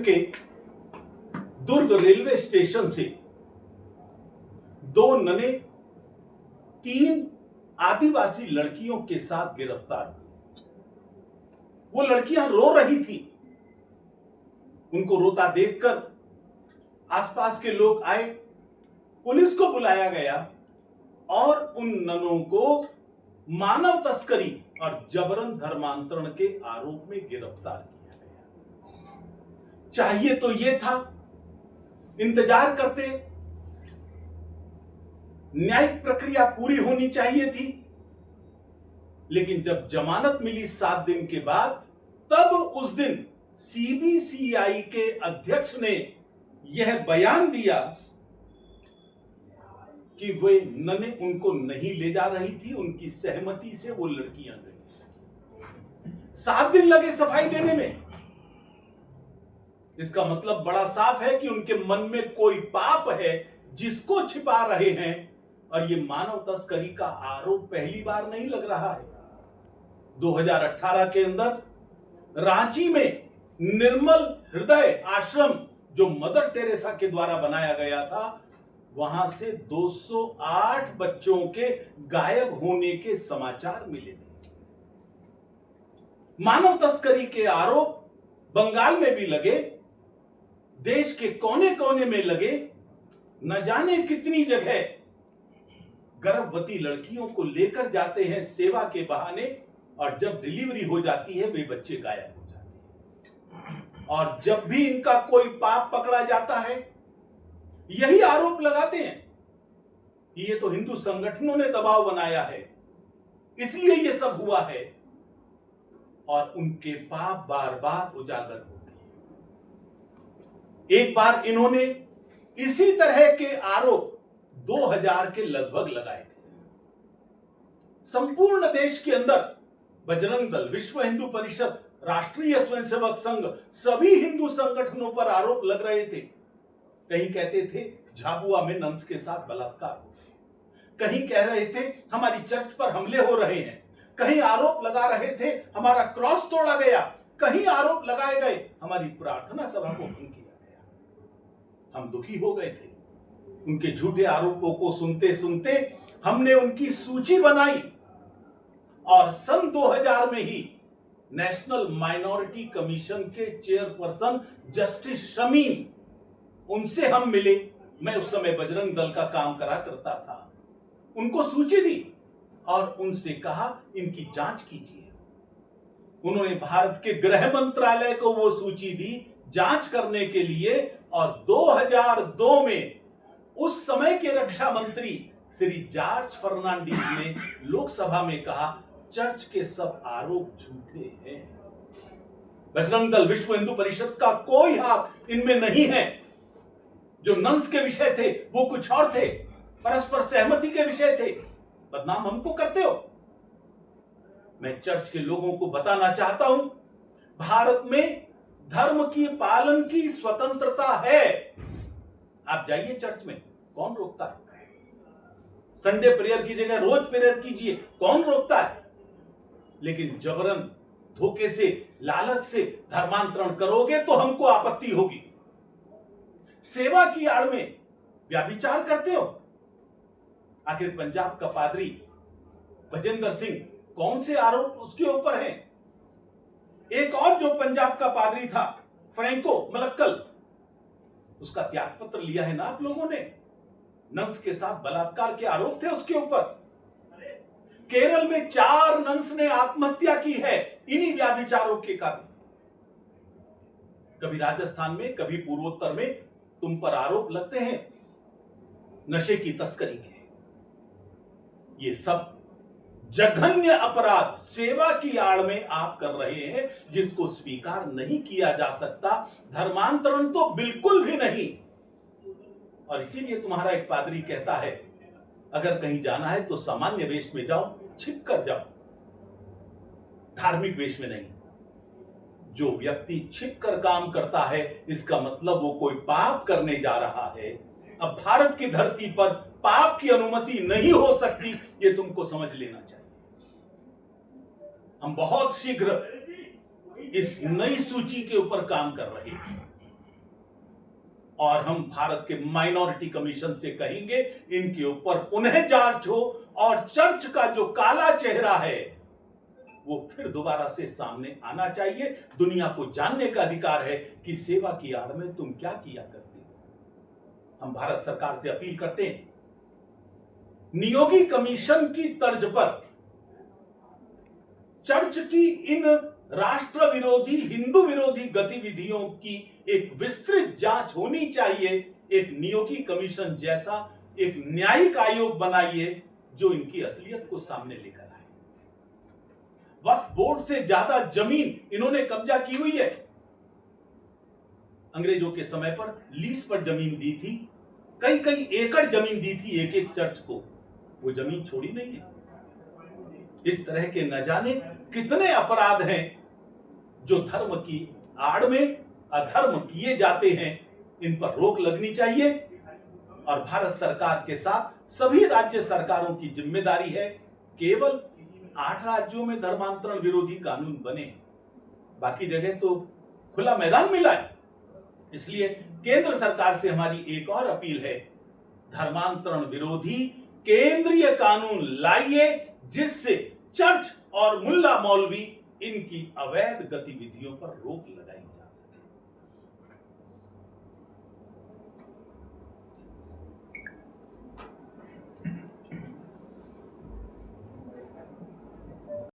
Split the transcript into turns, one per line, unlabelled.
के दुर्ग railway station से 2 नने 3 आदिवासी लड़कियों के साथ गिरफ्तार हुए। वो लड़कियां रो रही थी। उनको रोता देखकर आसपास के लोग आए, पुलिस को बुलाया गया और उन ननों को मानव तस्करी और जबरन धर्मांतरण के आरोप में गिरफ्तार किया गया। चाहिए तो यह था, इंतजार करते, न्यायिक प्रक्रिया पूरी होनी चाहिए थी, लेकिन जब जमानत मिली 7 दिन के बाद, तब उस दिन सीबीसीआई के अध्यक्ष ने यह बयान दिया कि वे नने उनको नहीं ले जा रही थी, उनकी सहमति से वो लड़कियां गई। 7 दिन लगे सफाई देने में। इसका मतलब बड़ा साफ है कि उनके मन में कोई पाप है जिसको छिपा रहे हैं, और ये मानव तस्करी का आरोप पहली बार नहीं लग रहा है। 2018 के अंदर रांची में निर्मल हृदय आश्रम जो मदर टेरेसा के द्वारा बनाया गया था, वहां से 208 बच्चों के गायब होने के समाचार मिले थे। मानव तस्करी के आरोप बंगाल में भी लगे, देश के कोने कोने में लगे। न जाने कितनी जगह गर्भवती लड़कियों को लेकर जाते हैं सेवा के बहाने, और जब डिलीवरी हो जाती है वे बच्चे गायब हो जाते हैं। और जब भी इनका कोई पाप पकड़ा जाता है, यही आरोप लगाते हैं कि ये तो हिंदू संगठनों ने दबाव बनाया है, इसलिए ये सब हुआ है, और उनके पाप बार बार उजागर होते हैं। एक बार इन्होंने इसी तरह के आरोप 2000 के लगभग लगाए थे। संपूर्ण देश के अंदर बजरंग दल, विश्व हिंदू परिषद, राष्ट्रीय स्वयंसेवक संघ, सभी हिंदू संगठनों पर आरोप लग रहे थे। कहीं कहते थे झाबुआ में नंस के साथ बलात्कार हो, कहीं कह रहे थे हमारी चर्च पर हमले हो रहे हैं, कहीं आरोप लगा रहे थे हमारा क्रॉस तोड़ा गया, कहीं आरोप लगाए गए हमारी प्रार्थना सभा को भंग किया गया। हम दुखी हो गए थे। उनके झूठे आरोपों को सुनते सुनते हमने उनकी सूची बनाई, और सन 2000 में ही नेशनल माइनॉरिटी कमीशन के चेयरपर्सन जस्टिस शमीम, उनसे हम मिले। मैं उस समय बजरंग दल का काम करा करता था। उनको सूची दी और उनसे कहा इनकी जांच कीजिए। उन्होंने भारत के गृह मंत्रालय को वो सूची दी जांच करने के लिए, और 2002 में उस समय के रक्षा मंत्री श्री जॉर्ज फर्नांडीज ने लोकसभा में कहा चर्च के सब आरोप झूठे हैं। बजरंग दल, विश्व हिंदू परिषद का कोई हाथ इनमें नहीं है। जो नंस के विषय थे वो कुछ और थे, परस्पर सहमति के विषय थे। बदनाम हमको करते हो। मैं चर्च के लोगों को बताना चाहता हूं, भारत में धर्म की पालन की स्वतंत्रता है। आप जाइए चर्च में, कौन रोकता है? संडे प्रेयर की जगह रोज प्रेयर कीजिए, कौन रोकता है? लेकिन जबरन, धोखे से, लालच से धर्मांतरण करोगे तो हमको आपत्ति होगी। सेवा की आड़ में व्याभिचार करते हो। आखिर पंजाब का पादरी भजेंद्र सिंह, कौन से आरोप उसके ऊपर हैं? एक और जो पंजाब का पादरी था, फ्रैंको मलक्कल, उसका त्यागपत्र लिया है ना आप लोगों ने। नंस के साथ बलात्कार के आरोप थे उसके ऊपर। केरल में 4 नंस ने आत्महत्या की है इन्हीं व्याभिचारों के कारण। कभी राजस्थान में, कभी पूर्वोत्तर में तुम पर आरोप लगते हैं नशे की तस्करी के। ये सब जघन्य अपराध सेवा की आड़ में आप कर रहे हैं, जिसको स्वीकार नहीं किया जा सकता। धर्मांतरण तो बिल्कुल भी नहीं। और इसीलिए तुम्हारा एक पादरी कहता है अगर कहीं जाना है तो सामान्य वेश में जाओ, छिप कर जाओ, धार्मिक वेश में नहीं। जो व्यक्ति छिप कर काम करता है, इसका मतलब वो कोई पाप करने जा रहा है। अब भारत की धरती पर पाप की अनुमति नहीं हो सकती, ये तुमको समझ लेना चाहिए। हम बहुत शीघ्र इस नई सूची के ऊपर काम कर रहे हैं। और हम भारत के माइनॉरिटी कमीशन से कहेंगे इनके ऊपर पुनः जांच हो और चर्च का जो काला चेहरा है वो फिर दोबारा से सामने आना चाहिए। दुनिया को जानने का अधिकार है कि सेवा की आड़ में तुम क्या किया करते हो। हम भारत सरकार से अपील करते हैं, नियोगी कमीशन की तर्ज पर चर्च की इन राष्ट्र विरोधी, हिंदू विरोधी गतिविधियों की एक विस्तृत जांच होनी चाहिए। एक नियोगी कमीशन जैसा एक न्यायिक आयोग बनाइए जो इनकी असलियत को सामने लेकर आए। वक्फ बोर्ड से ज्यादा जमीन इन्होंने कब्जा की हुई है। अंग्रेजों के समय पर लीज पर जमीन दी थी, कई कई एकड़ जमीन दी थी एक एक चर्च को, वो जमीन छोड़ी नहीं है। इस तरह के न जाने कितने अपराध हैं जो धर्म की आड़ में अधर्म किए जाते हैं। इन पर रोक लगनी चाहिए और भारत सरकार के साथ सभी राज्य सरकारों की जिम्मेदारी है। केवल 8 राज्यों में धर्मांतरण विरोधी कानून बने, बाकी जगह तो खुला मैदान मिला है। इसलिए केंद्र सरकार से हमारी एक और अपील है, धर्मांतरण विरोधी केंद्रीय कानून लाइए जिससे चर्च और मुल्ला मौलवी इनकी अवैध गतिविधियों पर रोक लगाई जाए।